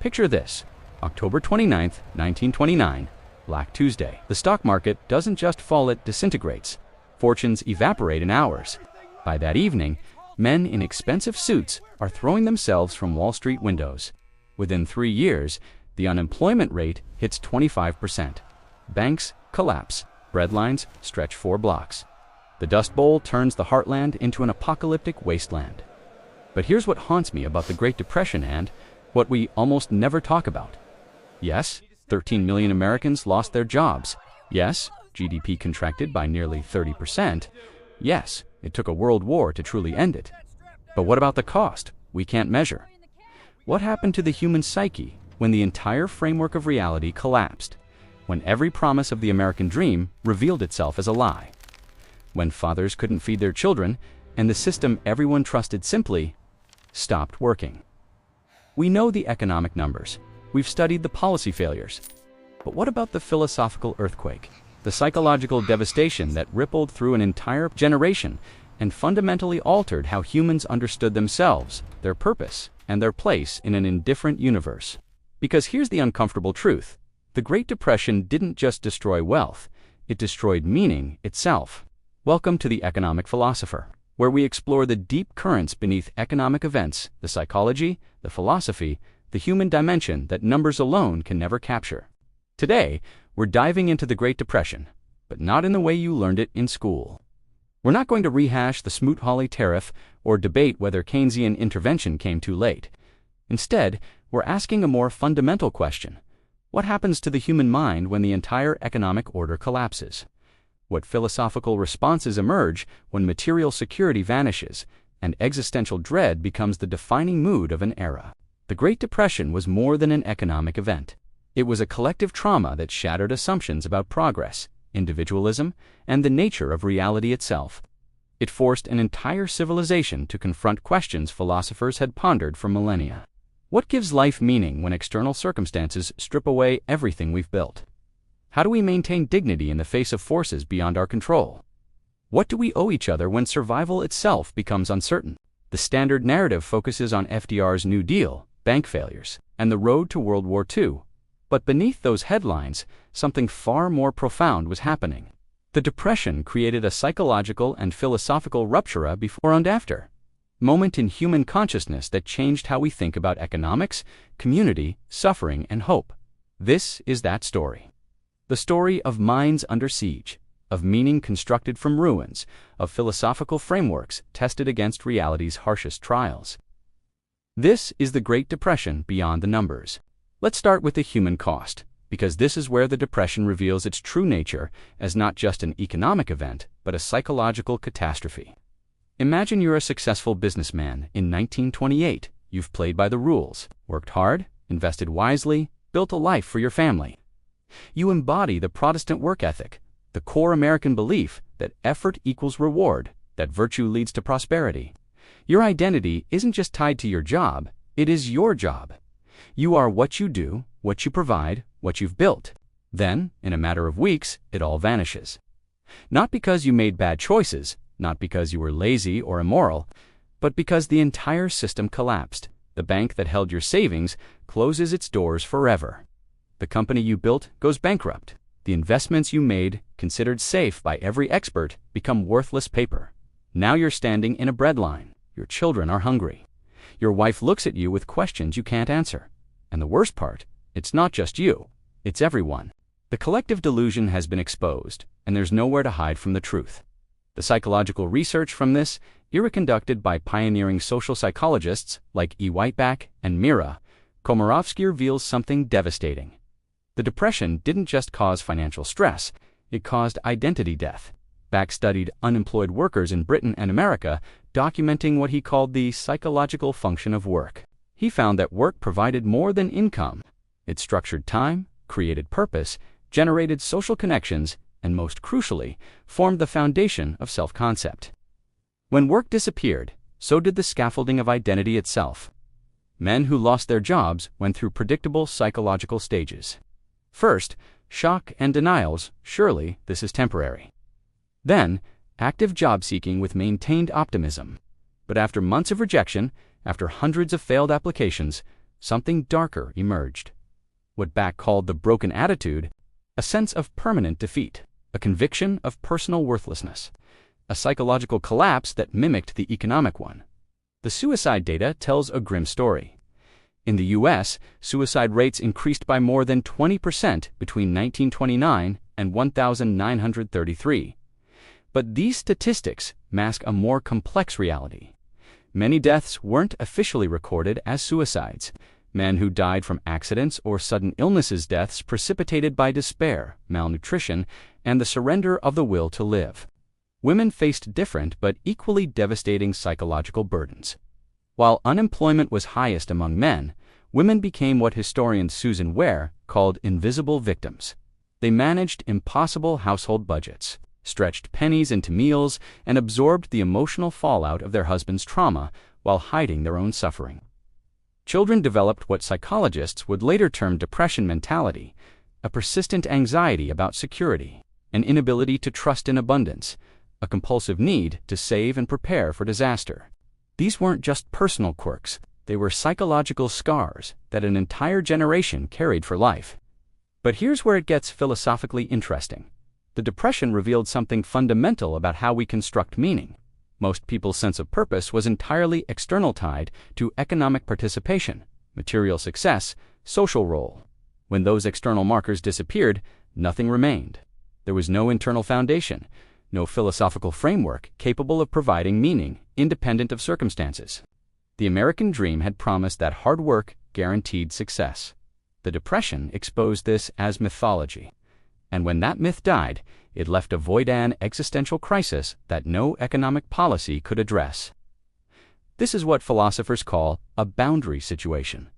Picture this: October 29th, 1929, Black Tuesday. The stock market doesn't just fall, it disintegrates. Fortunes evaporate in hours. By that evening, men in expensive suits are throwing themselves from Wall Street windows. Within 3 years, the unemployment rate hits 25%. Banks collapse. Breadlines stretch 4 blocks. The Dust Bowl turns the heartland into an apocalyptic wasteland. But here's what haunts me about the Great Depression and what we almost never talk about. Yes, 13 million Americans lost their jobs. Yes, GDP contracted by nearly 30%. Yes, it took a world war to truly end it. But what about the cost? We can't measure. What happened to the human psyche when the entire framework of reality collapsed? When every promise of the American dream revealed itself as a lie? When fathers couldn't feed their children and the system everyone trusted simply stopped working? We know the economic numbers. We've studied the policy failures. But what about the philosophical earthquake? The psychological devastation that rippled through an entire generation and fundamentally altered how humans understood themselves, their purpose, and their place in an indifferent universe. Because here's the uncomfortable truth: the Great Depression didn't just destroy wealth, it destroyed meaning itself. Welcome to the Economic Philosopher, where we explore the deep currents beneath economic events, the psychology, the philosophy, the human dimension that numbers alone can never capture. Today, we're diving into the Great Depression, but not in the way you learned it in school. We're not going to rehash the Smoot-Hawley tariff or debate whether Keynesian intervention came too late. Instead, we're asking a more fundamental question: what happens to the human mind when the entire economic order collapses? What philosophical responses emerge when material security vanishes and existential dread becomes the defining mood of an era? The Great Depression was more than an economic event. It was a collective trauma that shattered assumptions about progress, individualism, and the nature of reality itself. It forced an entire civilization to confront questions philosophers had pondered for millennia. What gives life meaning when external circumstances strip away everything we've built? How do we maintain dignity in the face of forces beyond our control? What do we owe each other when survival itself becomes uncertain? The standard narrative focuses on FDR's New Deal, bank failures, and the road to World War II. But beneath those headlines, something far more profound was happening. The Depression created a psychological and philosophical rupture before and after. Moment in human consciousness that changed how we think about economics, community, suffering, and hope. This is that story. The story of minds under siege, of meaning constructed from ruins, of philosophical frameworks tested against reality's harshest trials. This is the Great Depression beyond the numbers. Let's start with the human cost, because this is where the Depression reveals its true nature as not just an economic event, but a psychological catastrophe. Imagine you're a successful businessman in 1928. You've played by the rules, worked hard, invested wisely, built a life for your family. You embody the Protestant work ethic, the core American belief that effort equals reward, that virtue leads to prosperity. Your identity isn't just tied to your job, it is your job. You are what you do, what you provide, what you've built. Then, in a matter of weeks, it all vanishes. Not because you made bad choices, not because you were lazy or immoral, but because the entire system collapsed. The bank that held your savings closes its doors forever. The company you built goes bankrupt. The investments you made, considered safe by every expert, become worthless paper. Now you're standing in a breadline. Your children are hungry. Your wife looks at you with questions you can't answer. And the worst part, it's not just you, it's everyone. The collective delusion has been exposed, and there's nowhere to hide from the truth. The psychological research from this, era conducted by pioneering social psychologists like E. Whiteback and Mira Komarovsky, reveals something devastating. The Depression didn't just cause financial stress, it caused identity death. Back studied unemployed workers in Britain and America, documenting what he called the psychological function of work. He found that work provided more than income. It structured time, created purpose, generated social connections, and most crucially, formed the foundation of self-concept. When work disappeared, so did the scaffolding of identity itself. Men who lost their jobs went through predictable psychological stages. First, shock and denials. Surely this is temporary. Then, active job seeking with maintained optimism. But after months of rejection, after hundreds of failed applications, something darker emerged. What Back called the broken attitude, a sense of permanent defeat, a conviction of personal worthlessness, a psychological collapse that mimicked the economic one. The suicide data tells a grim story. In the U.S., suicide rates increased by more than 20% between 1929 and 1933. But these statistics mask a more complex reality. Many deaths weren't officially recorded as suicides. Men who died from accidents or sudden illnesses, deaths precipitated by despair, malnutrition, and the surrender of the will to live. Women faced different but equally devastating psychological burdens. While unemployment was highest among men, women became what historian Susan Ware called invisible victims. They managed impossible household budgets, stretched pennies into meals, and absorbed the emotional fallout of their husband's trauma while hiding their own suffering. Children developed what psychologists would later term depression mentality, a persistent anxiety about security, an inability to trust in abundance, a compulsive need to save and prepare for disaster. These weren't just personal quirks, they were psychological scars that an entire generation carried for life. But here's where it gets philosophically interesting. The Depression revealed something fundamental about how we construct meaning. Most people's sense of purpose was entirely external, tied to economic participation, material success, social role. When those external markers disappeared, nothing remained. There was no internal foundation, no philosophical framework capable of providing meaning independent of circumstances. The American dream had promised that hard work guaranteed success. The Depression exposed this as mythology. And when that myth died, it left a void, an existential crisis that no economic policy could address. This is what philosophers call a boundary situation,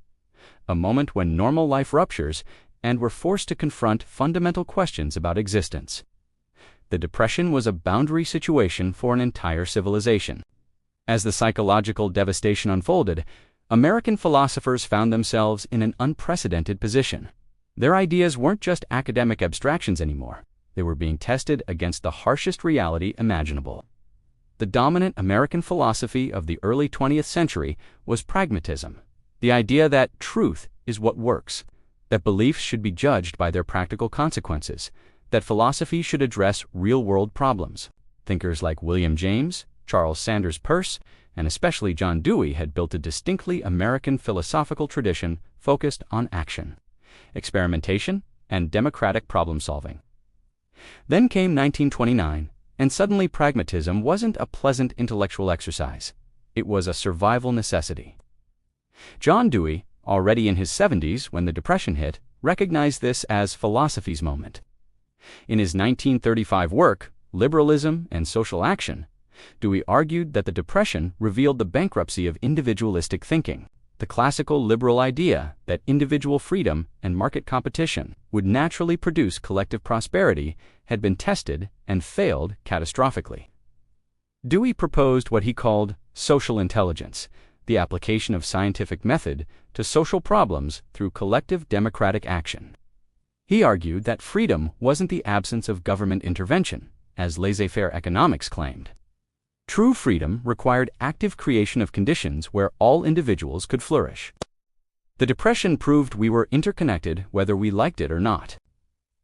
a moment when normal life ruptures and we're forced to confront fundamental questions about existence. The Depression was a boundary situation for an entire civilization. As the psychological devastation unfolded, American philosophers found themselves in an unprecedented position. Their ideas weren't just academic abstractions anymore. They were being tested against the harshest reality imaginable. The dominant American philosophy of the early 20th century was pragmatism, the idea that truth is what works, that beliefs should be judged by their practical consequences, that philosophy should address real-world problems. Thinkers like William James, Charles Sanders Peirce, and especially John Dewey had built a distinctly American philosophical tradition focused on action, experimentation, and democratic problem-solving. Then came 1929, and suddenly pragmatism wasn't a pleasant intellectual exercise. It was a survival necessity. John Dewey, already in his 70s when the Depression hit, recognized this as philosophy's moment. In his 1935 work, Liberalism and Social Action, Dewey argued that the Depression revealed the bankruptcy of individualistic thinking. The classical liberal idea that individual freedom and market competition would naturally produce collective prosperity had been tested and failed catastrophically. Dewey proposed what he called social intelligence, the application of scientific method to social problems through collective democratic action. He argued that freedom wasn't the absence of government intervention, as laissez-faire economics claimed. True freedom required active creation of conditions where all individuals could flourish. The Depression proved we were interconnected whether we liked it or not.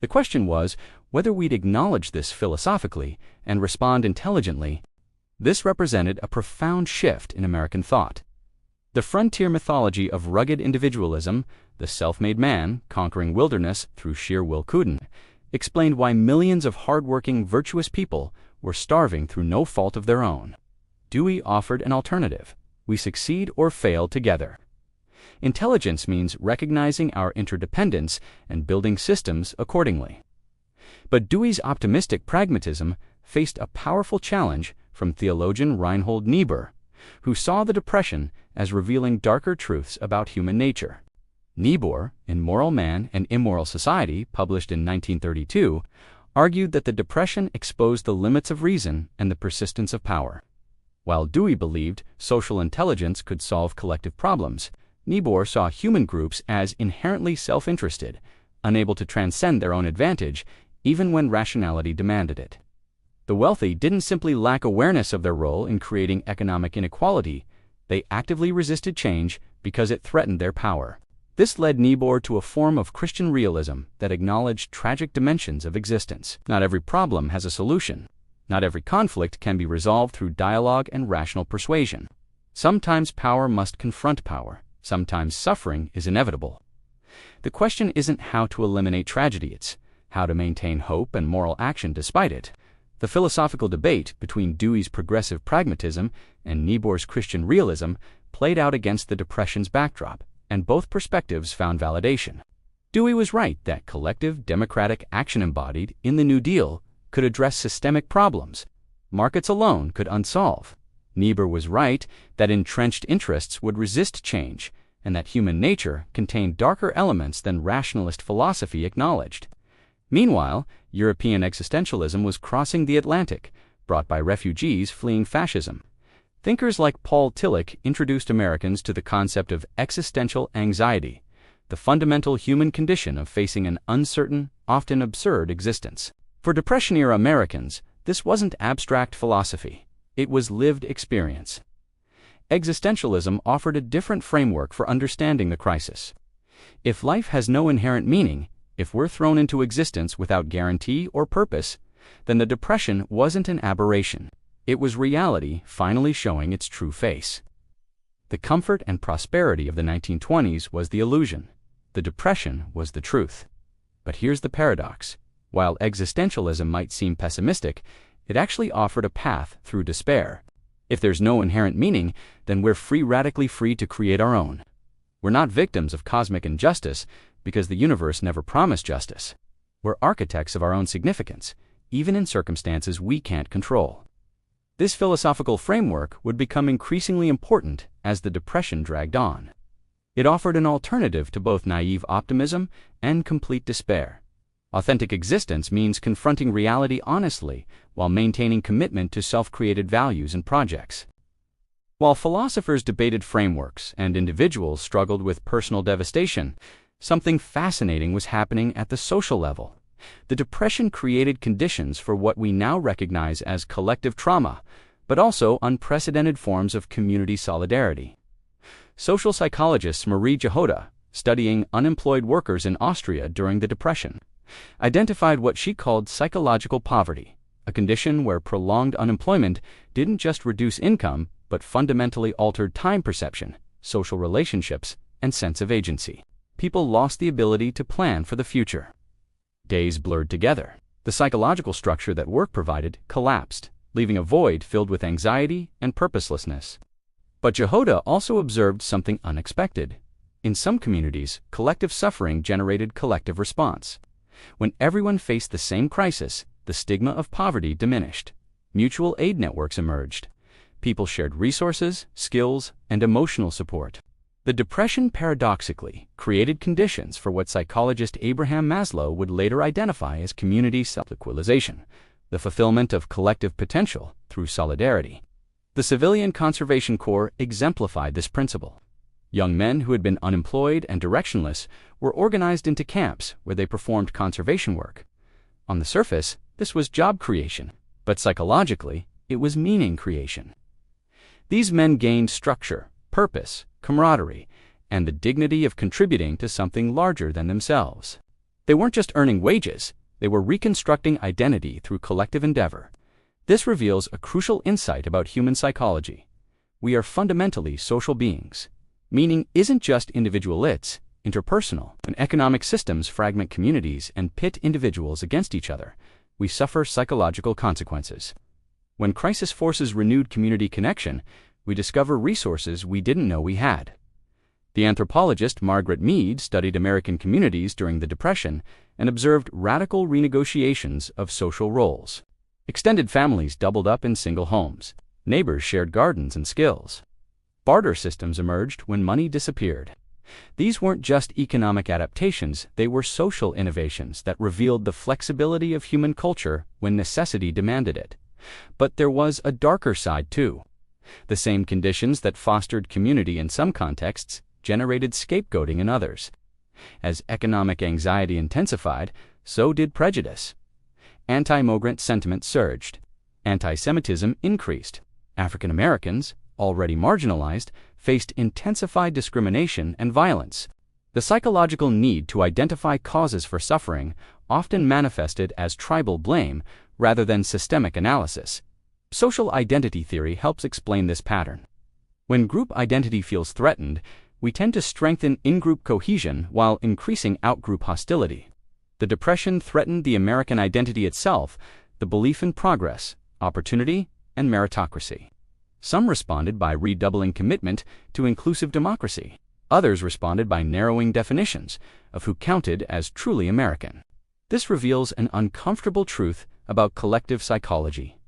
The question was whether we'd acknowledge this philosophically and respond intelligently. This represented a profound shift in American thought. The frontier mythology of rugged individualism, the self-made man conquering wilderness through sheer will, couldn't explained why millions of hard-working, virtuous people were starving through no fault of their own. Dewey offered an alternative. We succeed or fail together. Intelligence means recognizing our interdependence and building systems accordingly. But Dewey's optimistic pragmatism faced a powerful challenge from theologian Reinhold Niebuhr, who saw the Depression as revealing darker truths about human nature. Niebuhr, in Moral Man and Immoral Society, published in 1932, argued that the Depression exposed the limits of reason and the persistence of power. While Dewey believed social intelligence could solve collective problems, Niebuhr saw human groups as inherently self-interested, unable to transcend their own advantage even when rationality demanded it. The wealthy didn't simply lack awareness of their role in creating economic inequality, they actively resisted change because it threatened their power. This led Niebuhr to a form of Christian realism that acknowledged tragic dimensions of existence. Not every problem has a solution. Not every conflict can be resolved through dialogue and rational persuasion. Sometimes power must confront power. Sometimes suffering is inevitable. The question isn't how to eliminate tragedy, it's how to maintain hope and moral action despite it. The philosophical debate between Dewey's progressive pragmatism and Niebuhr's Christian realism played out against the Depression's backdrop, and both perspectives found validation. Dewey was right that collective democratic action embodied in the New Deal could address systemic problems markets alone could unsolve. Niebuhr was right that entrenched interests would resist change, and that human nature contained darker elements than rationalist philosophy acknowledged. Meanwhile, European existentialism was crossing the Atlantic, brought by refugees fleeing fascism. Thinkers like Paul Tillich introduced Americans to the concept of existential anxiety, the fundamental human condition of facing an uncertain, often absurd existence. For Depression-era Americans, this wasn't abstract philosophy. It was lived experience. Existentialism offered a different framework for understanding the crisis. If life has no inherent meaning, if we're thrown into existence without guarantee or purpose, then the Depression wasn't an aberration. It was reality finally showing its true face. The comfort and prosperity of the 1920s was the illusion. The Depression was the truth. But here's the paradox. While existentialism might seem pessimistic, it actually offered a path through despair. If there's no inherent meaning, then we're radically free to create our own. We're not victims of cosmic injustice because the universe never promised justice. We're architects of our own significance, even in circumstances we can't control. This philosophical framework would become increasingly important as the Depression dragged on. It offered an alternative to both naive optimism and complete despair. Authentic existence means confronting reality honestly while maintaining commitment to self-created values and projects. While philosophers debated frameworks and individuals struggled with personal devastation, something fascinating was happening at the social level. The Depression created conditions for what we now recognize as collective trauma, but also unprecedented forms of community solidarity. Social psychologist Marie Jahoda, studying unemployed workers in Austria during the Depression, identified what she called psychological poverty, a condition where prolonged unemployment didn't just reduce income, but fundamentally altered time perception, social relationships, and sense of agency. People lost the ability to plan for the future. Days blurred together. The psychological structure that work provided collapsed, leaving a void filled with anxiety and purposelessness. But Jahoda also observed something unexpected. In some communities, collective suffering generated collective response. When everyone faced the same crisis, the stigma of poverty diminished. Mutual aid networks emerged. People shared resources, skills, and emotional support. The Depression paradoxically created conditions for what psychologist Abraham Maslow would later identify as community self-actualization, the fulfillment of collective potential through solidarity. The Civilian Conservation Corps exemplified this principle. Young men who had been unemployed and directionless were organized into camps where they performed conservation work. On the surface, this was job creation, but psychologically, it was meaning creation. These men gained structure, purpose, camaraderie, and the dignity of contributing to something larger than themselves. They weren't just earning wages, they were reconstructing identity through collective endeavor. This reveals a crucial insight about human psychology. We are fundamentally social beings. Meaning isn't just individual, it's interpersonal. When economic systems fragment communities and pit individuals against each other, we suffer psychological consequences. When crisis forces renewed community connection, we discover resources we didn't know we had. The anthropologist Margaret Mead studied American communities during the Depression and observed radical renegotiations of social roles. Extended families doubled up in single homes. Neighbors shared gardens and skills. Barter systems emerged when money disappeared. These weren't just economic adaptations, they were social innovations that revealed the flexibility of human culture when necessity demanded it. But there was a darker side too. The same conditions that fostered community in some contexts generated scapegoating in others. As economic anxiety intensified, so did prejudice. Anti-immigrant sentiment surged. Anti-Semitism increased. African Americans, already marginalized, faced intensified discrimination and violence. The psychological need to identify causes for suffering often manifested as tribal blame rather than systemic analysis. Social identity theory helps explain this pattern. When group identity feels threatened, we tend to strengthen in-group cohesion while increasing out-group hostility. The Depression threatened the American identity itself, the belief in progress, opportunity, and meritocracy. Some responded by redoubling commitment to inclusive democracy. Others responded by narrowing definitions of who counted as truly American. This reveals an uncomfortable truth about collective psychology.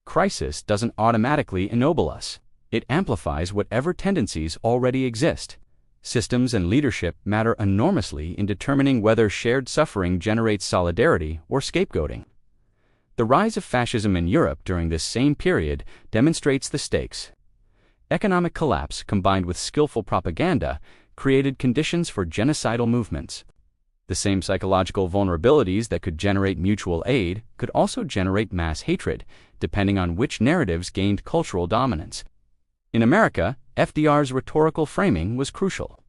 Crisis doesn't automatically ennoble us. It amplifies whatever tendencies already exist. Systems and leadership matter enormously in determining whether shared suffering generates solidarity or scapegoating. The rise of fascism in Europe during this same period demonstrates the stakes. Economic collapse combined with skillful propaganda created conditions for genocidal movements. The same psychological vulnerabilities that could generate mutual aid could also generate mass hatred, depending on which narratives gained cultural dominance. In America, FDR's rhetorical framing was crucial.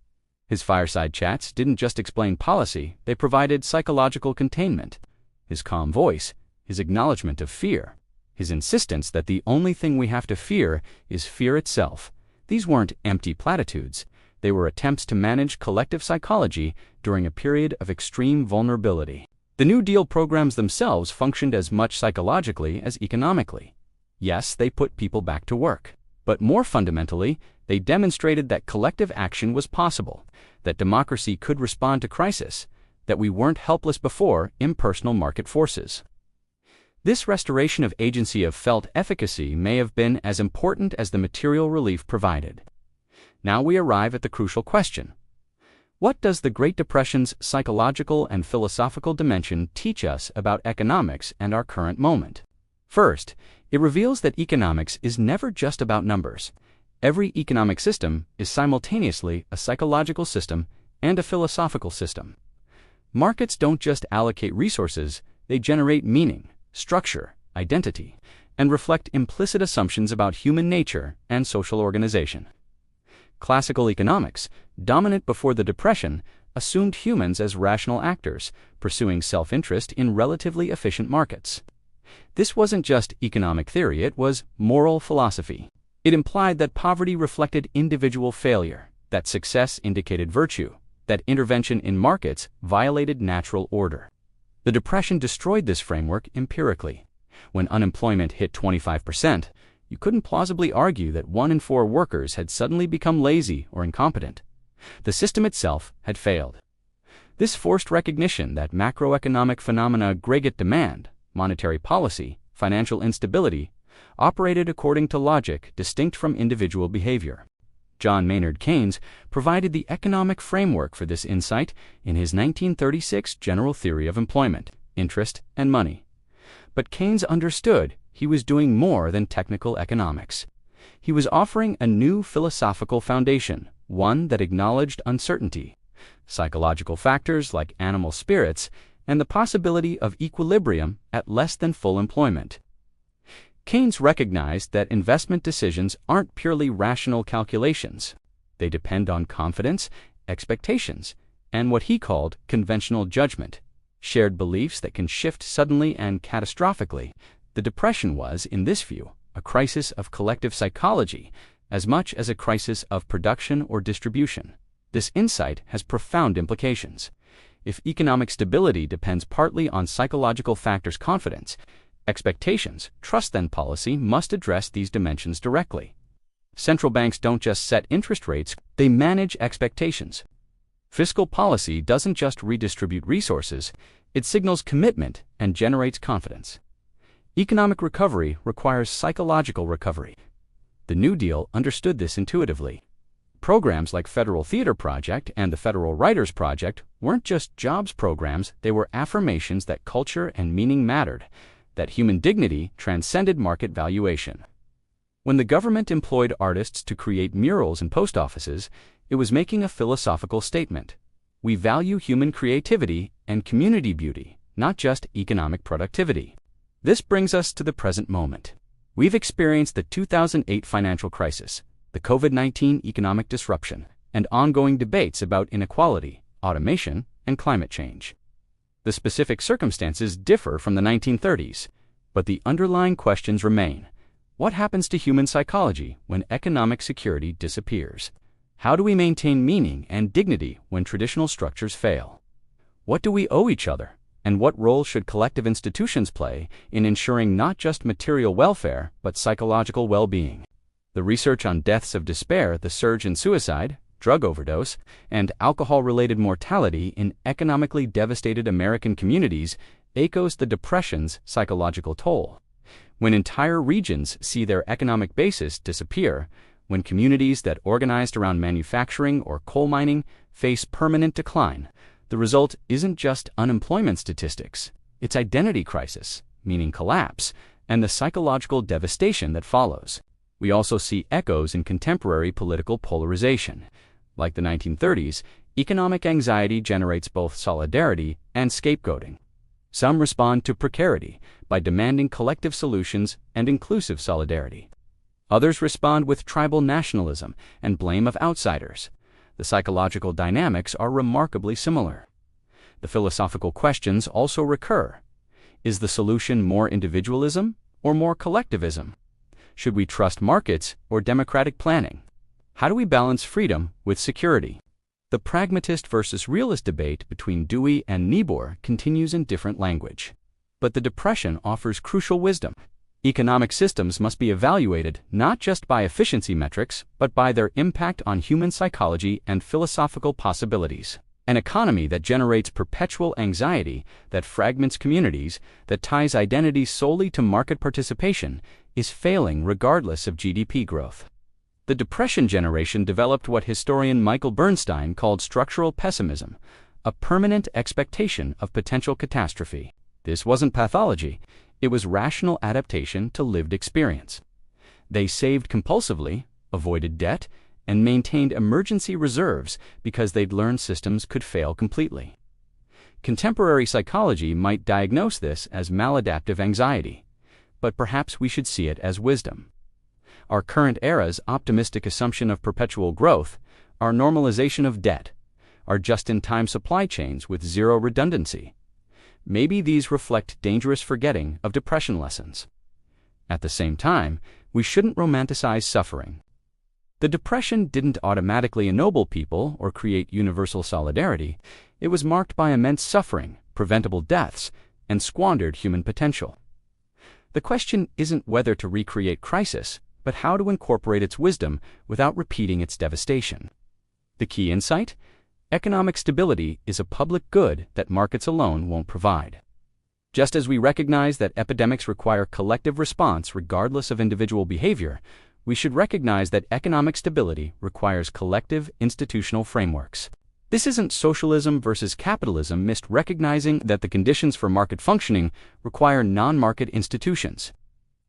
His fireside chats didn't just explain policy, they provided psychological containment. His calm voice, his acknowledgement of fear, his insistence that the only thing we have to fear is fear itself. These weren't empty platitudes. They were attempts to manage collective psychology during a period of extreme vulnerability. The New Deal programs themselves functioned as much psychologically as economically. Yes, they put people back to work. But more fundamentally, they demonstrated that collective action was possible, that democracy could respond to crisis, that we weren't helpless before impersonal market forces. This restoration of agency of felt efficacy may have been as important as the material relief provided. Now we arrive at the crucial question. What does the Great Depression's psychological and philosophical dimension teach us about economics and our current moment? First, it reveals that economics is never just about numbers. Every economic system is simultaneously a psychological system and a philosophical system. Markets don't just allocate resources, they generate meaning, structure, identity, and reflect implicit assumptions about human nature and social organization. Classical economics, dominant before the Depression, assumed humans as rational actors, pursuing self-interest in relatively efficient markets. This wasn't just economic theory, it was moral philosophy. It implied that poverty reflected individual failure, that success indicated virtue, that intervention in markets violated natural order. The Depression destroyed this framework empirically. When unemployment hit 25%, you couldn't plausibly argue that 1 in 4 workers had suddenly become lazy or incompetent. The system itself had failed. This forced recognition that macroeconomic phenomena aggregate demand, monetary policy, financial instability, operated according to logic distinct from individual behavior. John Maynard Keynes provided the economic framework for this insight in his 1936 General Theory of Employment, Interest, and Money. But Keynes understood he was doing more than technical economics. He was offering a new philosophical foundation, one that acknowledged uncertainty, psychological factors like animal spirits, and the possibility of equilibrium at less than full employment. Keynes recognized that investment decisions aren't purely rational calculations. They depend on confidence, expectations, and what he called conventional judgment, shared beliefs that can shift suddenly and catastrophically. The Depression was, in this view, a crisis of collective psychology as much as a crisis of production or distribution. This insight has profound implications. If economic stability depends partly on psychological factors, confidence, expectations, trust, then policy must address these dimensions directly. Central banks don't just set interest rates, they manage expectations. Fiscal policy doesn't just redistribute resources, it signals commitment and generates confidence. Economic recovery requires psychological recovery. The New Deal understood this intuitively. Programs like Federal Theater Project and the Federal Writers Project weren't just jobs programs, they were affirmations that culture and meaning mattered, that human dignity transcended market valuation. When the government employed artists to create murals in post offices, it was making a philosophical statement. We value human creativity and community beauty, not just economic productivity. This brings us to the present moment. We've experienced the 2008 financial crisis, the COVID-19 economic disruption, and ongoing debates about inequality, automation, and climate change. The specific circumstances differ from the 1930s, but the underlying questions remain. What happens to human psychology when economic security disappears? How do we maintain meaning and dignity when traditional structures fail? What do we owe each other, and what role should collective institutions play in ensuring not just material welfare but psychological well-being? The research on deaths of despair, the surge in suicide, drug overdose, and alcohol-related mortality in economically devastated American communities echoes the Depression's psychological toll. When entire regions see their economic basis disappear, when communities that organized around manufacturing or coal mining face permanent decline, the result isn't just unemployment statistics, it's identity crisis, meaning collapse, and the psychological devastation that follows. We also see echoes in contemporary political polarization. Like the 1930s, economic anxiety generates both solidarity and scapegoating. Some respond to precarity by demanding collective solutions and inclusive solidarity. Others respond with tribal nationalism and blame of outsiders. The psychological dynamics are remarkably similar. The philosophical questions also recur. Is the solution more individualism or more collectivism? Should we trust markets or democratic planning? How do we balance freedom with security? The pragmatist versus realist debate between Dewey and Niebuhr continues in different language. But the Depression offers crucial wisdom. Economic systems must be evaluated not just by efficiency metrics, but by their impact on human psychology and philosophical possibilities. An economy that generates perpetual anxiety, that fragments communities, that ties identity solely to market participation, is failing regardless of GDP growth. The Depression generation developed what historian Michael Bernstein called structural pessimism, a permanent expectation of potential catastrophe. This wasn't pathology, it was rational adaptation to lived experience. They saved compulsively, avoided debt, and maintained emergency reserves because they'd learned systems could fail completely. Contemporary psychology might diagnose this as maladaptive anxiety, but perhaps we should see it as wisdom. Our current era's optimistic assumption of perpetual growth, our normalization of debt, our just-in-time supply chains with zero redundancy. Maybe these reflect dangerous forgetting of Depression lessons. At the same time, we shouldn't romanticize suffering. The Depression didn't automatically ennoble people or create universal solidarity. It was marked by immense suffering, preventable deaths, and squandered human potential. The question isn't whether to recreate crisis, but how to incorporate its wisdom without repeating its devastation. The key insight? Economic stability is a public good that markets alone won't provide. Just as we recognize that epidemics require collective response regardless of individual behavior, we should recognize that economic stability requires collective institutional frameworks. This isn't socialism versus capitalism missed recognizing that the conditions for market functioning require non-market institutions.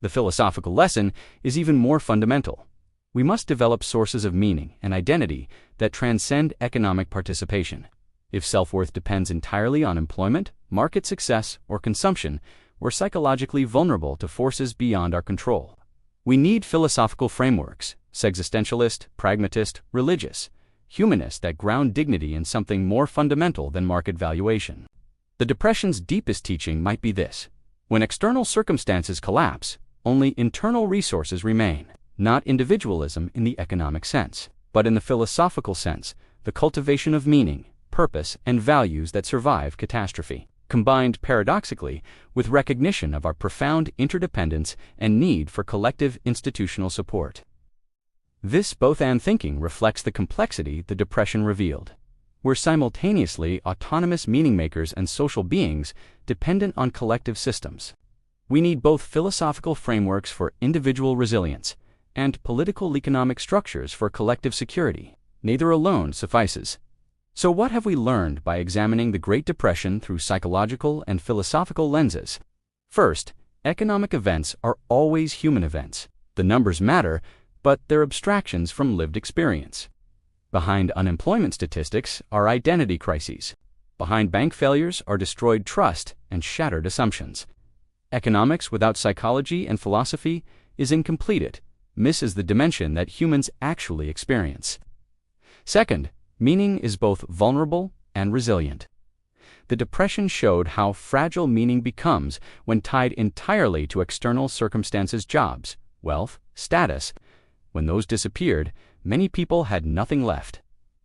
The philosophical lesson is even more fundamental. We must develop sources of meaning and identity that transcend economic participation. If self-worth depends entirely on employment, market success, or consumption, we're psychologically vulnerable to forces beyond our control. We need philosophical frameworks, existentialist, pragmatist, religious, humanist that ground dignity in something more fundamental than market valuation. The Depression's deepest teaching might be this: when external circumstances collapse, only internal resources remain, not individualism in the economic sense, but in the philosophical sense, the cultivation of meaning, purpose, and values that survive catastrophe, combined paradoxically with recognition of our profound interdependence and need for collective institutional support. This both-and thinking reflects the complexity the Depression revealed. We're simultaneously autonomous meaning makers and social beings dependent on collective systems. We need both philosophical frameworks for individual resilience and political economic structures for collective security. Neither alone suffices. So what have we learned by examining the Great Depression through psychological and philosophical lenses? First, economic events are always human events. The numbers matter, but they're abstractions from lived experience. Behind unemployment statistics are identity crises. Behind bank failures are destroyed trust and shattered assumptions. Economics without psychology and philosophy is incomplete. It misses the dimension that humans actually experience. Second, meaning is both vulnerable and resilient. The Depression showed how fragile meaning becomes when tied entirely to external circumstances, jobs, wealth, status. When those disappeared, many people had nothing left.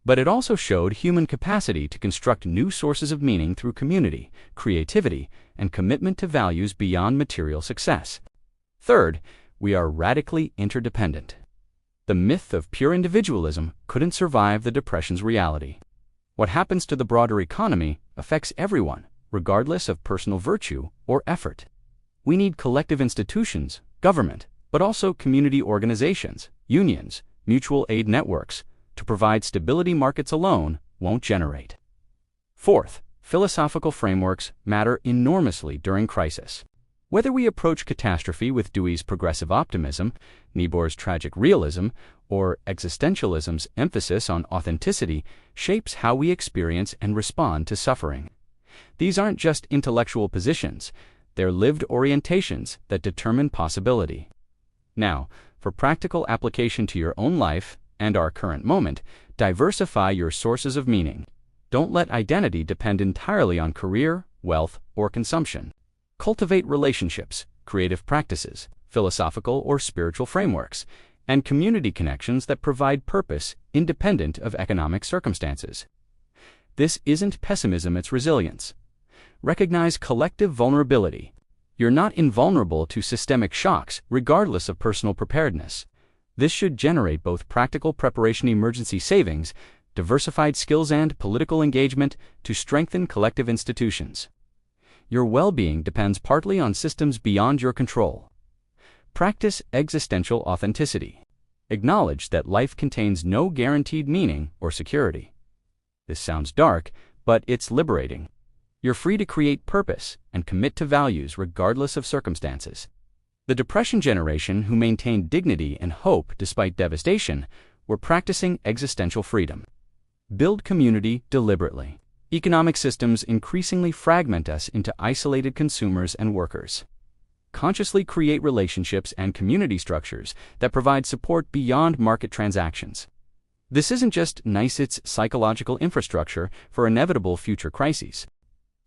But it also showed human capacity to construct new sources of meaning through community, creativity, and commitment to values beyond material success. Third, we are radically interdependent. The myth of pure individualism couldn't survive the Depression's reality. What happens to the broader economy affects everyone, regardless of personal virtue or effort. We need collective institutions, government, but also community organizations, unions, mutual aid networks, to provide stability markets alone won't generate. Fourth, philosophical frameworks matter enormously during crisis. Whether we approach catastrophe with Dewey's progressive optimism, Niebuhr's tragic realism, or existentialism's emphasis on authenticity, shapes how we experience and respond to suffering. These aren't just intellectual positions, they're lived orientations that determine possibility. Now, for practical application to your own life and our current moment, diversify your sources of meaning. Don't let identity depend entirely on career, wealth, or consumption. Cultivate relationships, creative practices, philosophical or spiritual frameworks, and community connections that provide purpose independent of economic circumstances. This isn't pessimism, it's resilience. Recognize collective vulnerability. You're not invulnerable to systemic shocks, regardless of personal preparedness. This should generate both practical preparation, emergency savings, diversified skills, and political engagement to strengthen collective institutions. Your well-being depends partly on systems beyond your control. Practice existential authenticity. Acknowledge that life contains no guaranteed meaning or security. This sounds dark, but it's liberating. You're free to create purpose and commit to values regardless of circumstances. The Depression generation, who maintained dignity and hope despite devastation, were practicing existential freedom. Build community deliberately. Economic systems increasingly fragment us into isolated consumers and workers. Consciously create relationships and community structures that provide support beyond market transactions. This isn't just nice, it's psychological infrastructure for inevitable future crises.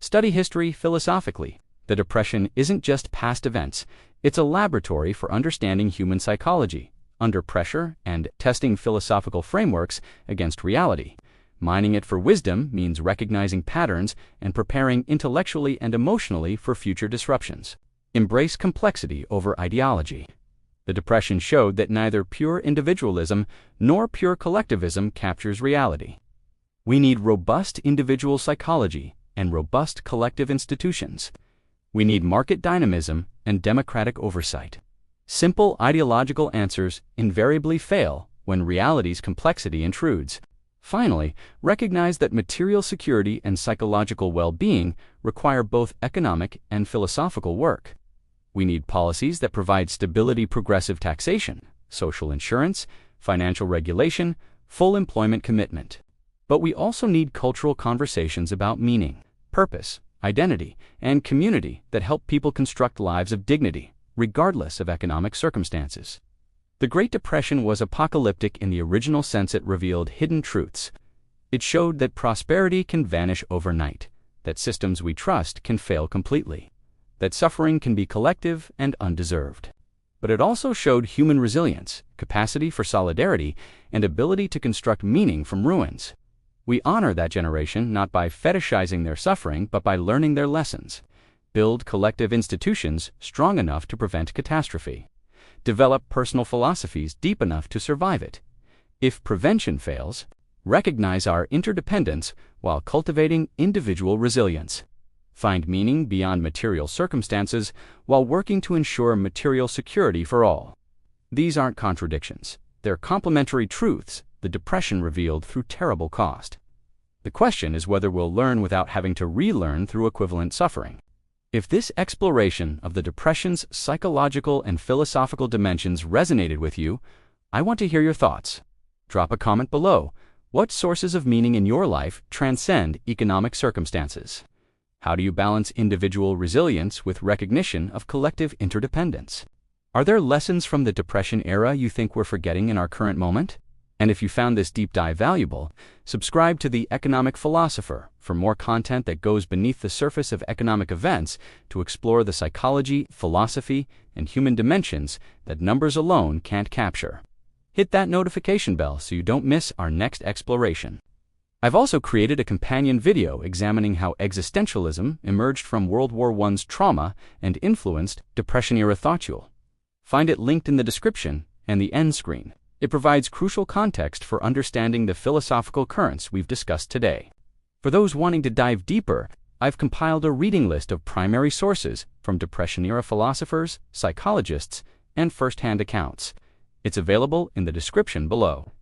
Study history philosophically. The Depression isn't just past events, it's a laboratory for understanding human psychology, under pressure, and testing philosophical frameworks against reality. Mining it for wisdom means recognizing patterns and preparing intellectually and emotionally for future disruptions. Embrace complexity over ideology. The Depression showed that neither pure individualism nor pure collectivism captures reality. We need robust individual psychology and robust collective institutions. We need market dynamism and democratic oversight. Simple ideological answers invariably fail when reality's complexity intrudes. Finally, recognize that material security and psychological well-being require both economic and philosophical work. We need policies that provide stability, progressive taxation, social insurance, financial regulation, full employment commitment. But we also need cultural conversations about meaning, purpose, identity, and community that help people construct lives of dignity, regardless of economic circumstances. The Great Depression was apocalyptic in the original sense. It revealed hidden truths. It showed that prosperity can vanish overnight, that systems we trust can fail completely, that suffering can be collective and undeserved. But it also showed human resilience, capacity for solidarity, and ability to construct meaning from ruins. We honor that generation not by fetishizing their suffering, but by learning their lessons. Build collective institutions strong enough to prevent catastrophe. Develop personal philosophies deep enough to survive it. If prevention fails, recognize our interdependence while cultivating individual resilience. Find meaning beyond material circumstances while working to ensure material security for all. These aren't contradictions. They're complementary truths the Depression revealed through terrible cost. The question is whether we'll learn without having to relearn through equivalent suffering. If this exploration of the Depression's psychological and philosophical dimensions resonated with you, I want to hear your thoughts. Drop a comment below. What sources of meaning in your life transcend economic circumstances? How do you balance individual resilience with recognition of collective interdependence? Are there lessons from the Depression era you think we're forgetting in our current moment? And if you found this deep dive valuable, subscribe to the Economic Philosopher for more content that goes beneath the surface of economic events to explore the psychology, philosophy, and human dimensions that numbers alone can't capture. Hit that notification bell so you don't miss our next exploration. I've also created a companion video examining how existentialism emerged from World War I's trauma and influenced Depression-era thought. You'll find it linked in the description and the end screen. It provides crucial context for understanding the philosophical currents we've discussed today. For those wanting to dive deeper, I've compiled a reading list of primary sources from Depression-era philosophers, psychologists, and first-hand accounts. It's available in the description below.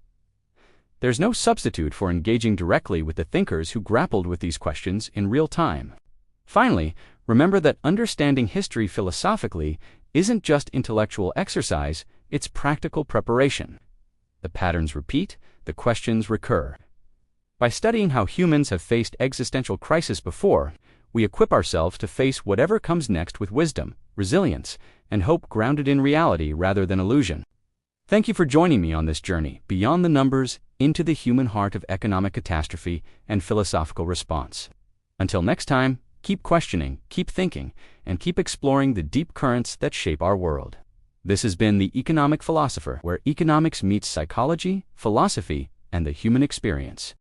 There's no substitute for engaging directly with the thinkers who grappled with these questions in real time. Finally, remember that understanding history philosophically isn't just intellectual exercise, it's practical preparation. The patterns repeat, the questions recur. By studying how humans have faced existential crisis before, we equip ourselves to face whatever comes next with wisdom, resilience, and hope grounded in reality rather than illusion. Thank you for joining me on this journey beyond the numbers into the human heart of economic catastrophe and philosophical response. Until next time, keep questioning, keep thinking, and keep exploring the deep currents that shape our world. This has been the Economic Philosopher, where economics meets psychology, philosophy, and the human experience.